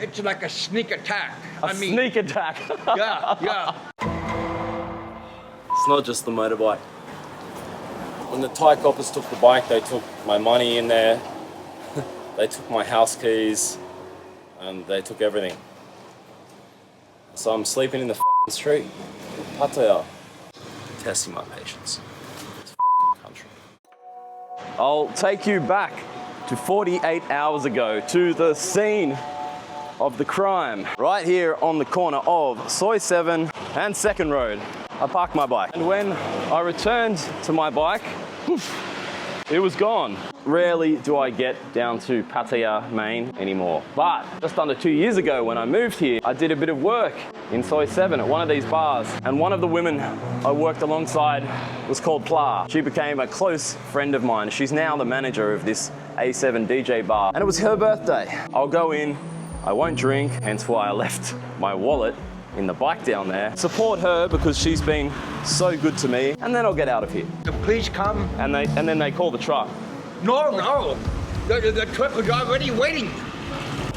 it's like a sneak attack. Sneak attack. Yeah. It's not just the motorbike. When the Thai coppers took the bike, they took my money in there. They took my house keys, and they took everything. So I'm sleeping in the fucking street in Pattaya, testing my patience. This fucking country. I'll take you back to 48 hours ago to the scene of the crime. Right here on the corner of Soi 7 and 2nd Road. I parked my bike. And when I returned to my bike, it was gone. Rarely do I get down to Pattaya Main anymore. But just under 2 years ago when I moved here, I did a bit of work in Soi 7 at one of these bars. And one of the women I worked alongside was called Pla. She became a close friend of mine. She's now the manager of this A7 DJ bar. And it was her birthday. I'll go in, I won't drink, hence why I left my wallet in the bike down there. Support her because she's been so good to me, and then I'll get out of here. The police come. And then they call the truck. No. The truck was already waiting.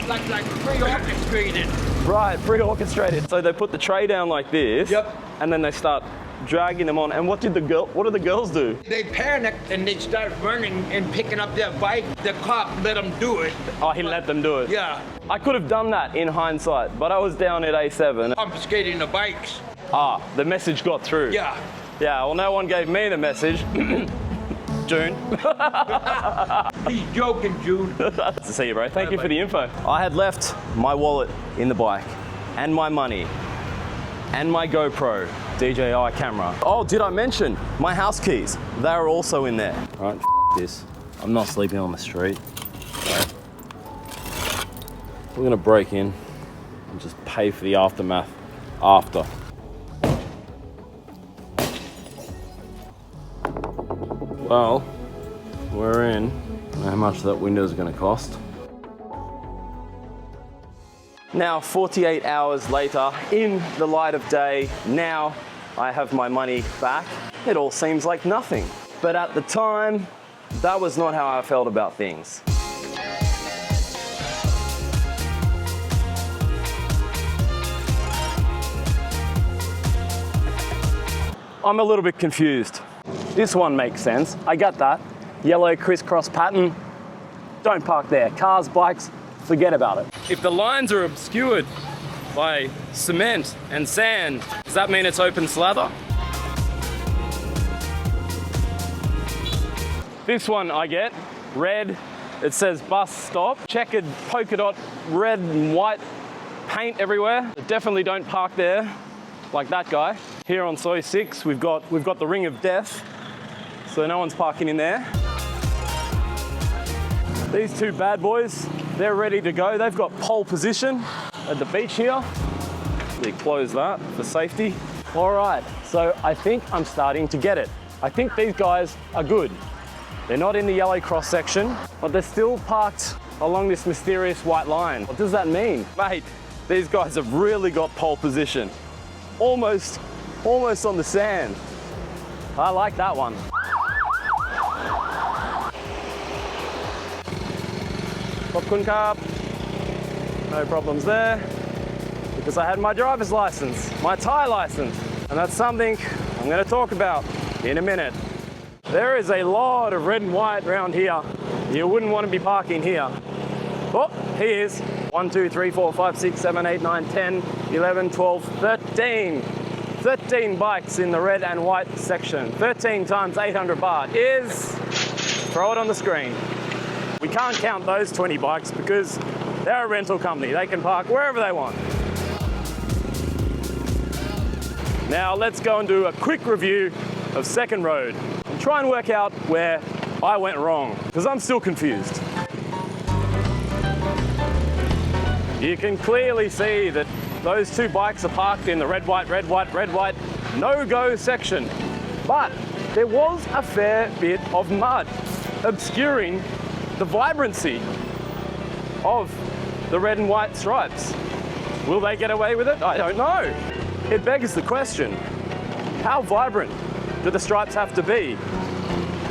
Like pre-orchestrated. Right, pre-orchestrated. So they put the tray down like this. Yep. And then they start dragging them on. And what did the girls do? They panicked and they started running and picking up their bike. The cop let them do it. Oh, he let them do it. Yeah. I could have done that in hindsight, but I was down at A7. Confiscating the bikes. Ah, the message got through. Yeah. Yeah, well, no one gave me the message. June. He's joking, June. To see you, bro. Thank you for the info. I had left my wallet in the bike, and my money, and my GoPro DJI camera. Oh, did I mention my house keys? They are also in there. All right, this. I'm not sleeping on the street. Right. We're gonna break in and just pay for the aftermath after. Well, we're in. I don't know how much that window is going to cost. Now, 48 hours later, in the light of day, now I have my money back. It all seems like nothing. But at the time, that was not how I felt about things. I'm a little bit confused. This one makes sense, I get that. Yellow crisscross pattern, don't park there. Cars, bikes, forget about it. If the lines are obscured by cement and sand, does that mean it's open slather? This one I get, red, it says bus stop, checkered polka dot, red and white paint everywhere. Definitely don't park there like that guy. Here on Soi 6, we've got the ring of death. So no one's parking in there. These two bad boys, they're ready to go. They've got pole position at the beach here. They close that for safety. All right, so I think I'm starting to get it. I think these guys are good. They're not in the yellow cross section, but they're still parked along this mysterious white line. What does that mean? Mate, these guys have really got pole position. Almost on the sand. I like that one. Popcorn cup, no problems there, because I had my driver's license, my Thai license, and that's something I'm going to talk about in a minute. There is a lot of red and white around here. You wouldn't want to be parking here. Oh, here is 1, 2, 3, 4, 5, 6, 7, 8, 9, 10, 11, 12, 13. 13 bikes in the red and white section. 13 times 800 baht is, throw it on the screen. We can't count those 20 bikes because they're a rental company. They can park wherever they want. Now let's go and do a quick review of 2nd Road and try and work out where I went wrong, because I'm still confused. You can clearly see that those two bikes are parked in the red, white, no-go section. But there was a fair bit of mud obscuring the vibrancy of the red and white stripes. Will they get away with it? I don't know. It begs the question, how vibrant do the stripes have to be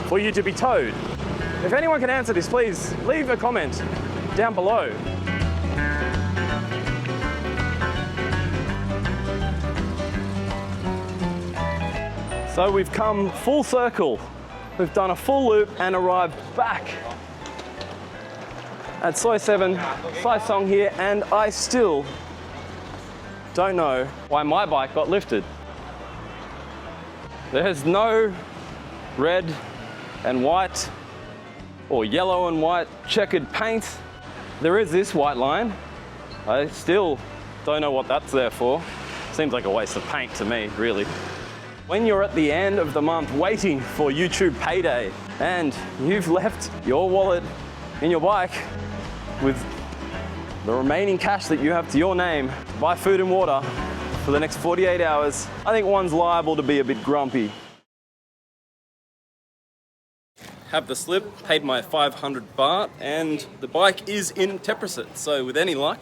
for you to be towed? If anyone can answer this, please leave a comment down below. So we've come full circle. We've done a full loop and arrived back at Soi 7, Sai Song here, and I still don't know why my bike got lifted. There's no red and white or yellow and white checkered paint. There is this white line. I still don't know what that's there for. Seems like a waste of paint to me, really. When you're at the end of the month waiting for YouTube payday and you've left your wallet in your bike with the remaining cash that you have to your name to buy food and water for the next 48 hours, I think one's liable to be a bit grumpy. Have the slip, paid my 500 baht, and the bike is in Teprasit. So with any luck,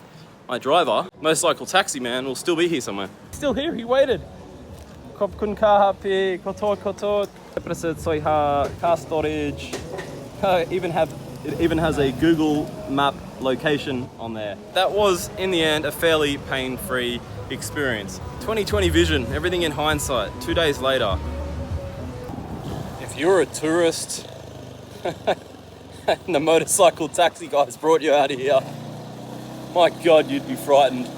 my driver, motorcycle taxi man, will still be here somewhere. Still here, he waited. Khop kun ka happy, kotor, Teprasit, soiha, car storage. It even has a Google map location on there. That was, in the end, a fairly pain-free experience. 2020 vision, everything in hindsight, 2 days later. If you're a tourist and the motorcycle taxi guys brought you out of here, my God, you'd be frightened.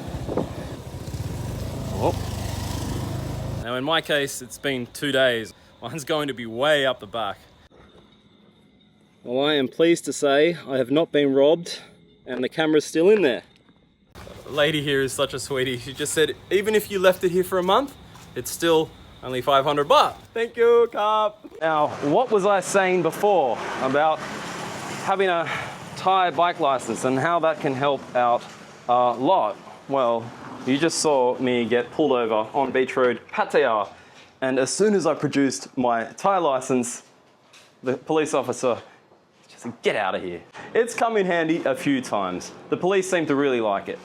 Oh. Now in my case, it's been 2 days. Mine's going to be way up the back. Well, I am pleased to say I have not been robbed and the camera's still in there. The lady here is such a sweetie. She just said, even if you left it here for a month, it's still only 500 baht. Thank you, Carp. Now, what was I saying before about having a Thai bike license and how that can help out a lot? Well, you just saw me get pulled over on Beach Road, Pattaya. And as soon as I produced my Thai license, the police officer just said, get out of here. It's come in handy a few times. The police seem to really like it.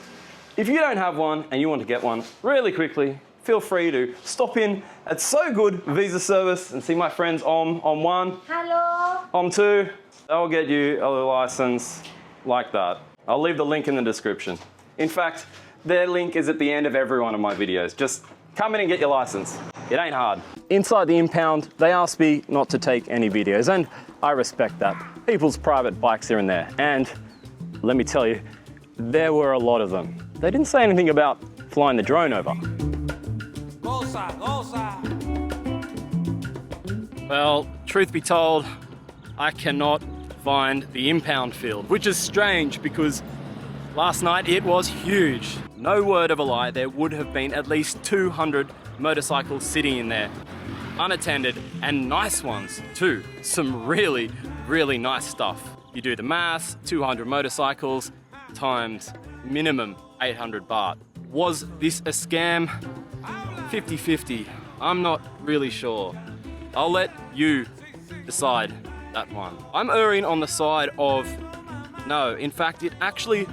If you don't have one and you want to get one really quickly, feel free to stop in at So Good Visa Service and see my friends Om 1, Hello. Om 2. They'll get you a license like that. I'll leave the link in the description. In fact, their link is at the end of every one of my videos. Just come in and get your license. It ain't hard. Inside the impound, they asked me not to take any videos, and I respect that. People's private bikes here and there. And let me tell you, there were a lot of them. They didn't say anything about flying the drone over. Well, truth be told, I cannot find the impound field, which is strange because last night it was huge. No word of a lie, there would have been at least 200 motorcycles sitting in there, unattended, and nice ones too. Some really, really nice stuff. You do the maths, 200 motorcycles times minimum 800 baht. Was this a scam? 50-50. I'm not really sure. I'll let you decide that one. I'm erring on the side of no. In fact, it actually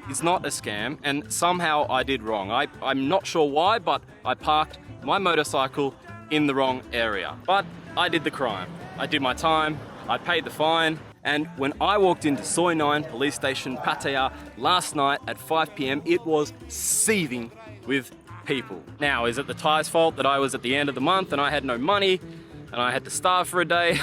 is not a scam, and somehow I did wrong. I'm not sure why, but I parked my motorcycle in the wrong area. But I did the crime. I did my time, I paid the fine, and when I walked into Soi 9 Police Station, Pattaya, last night at 5 PM, it was seething with people. Now, is it the Thai's fault that I was at the end of the month and I had no money and I had to starve for a day?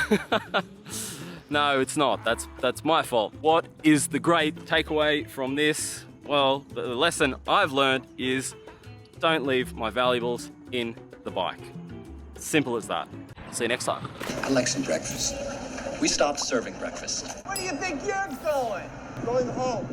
No, it's not. That's my fault. What is the great takeaway from this? Well, the lesson I've learned is don't leave my valuables in the bike. Simple as that. See you next time. I'd like some breakfast. We stopped serving breakfast. Where do you think you're going? Going home.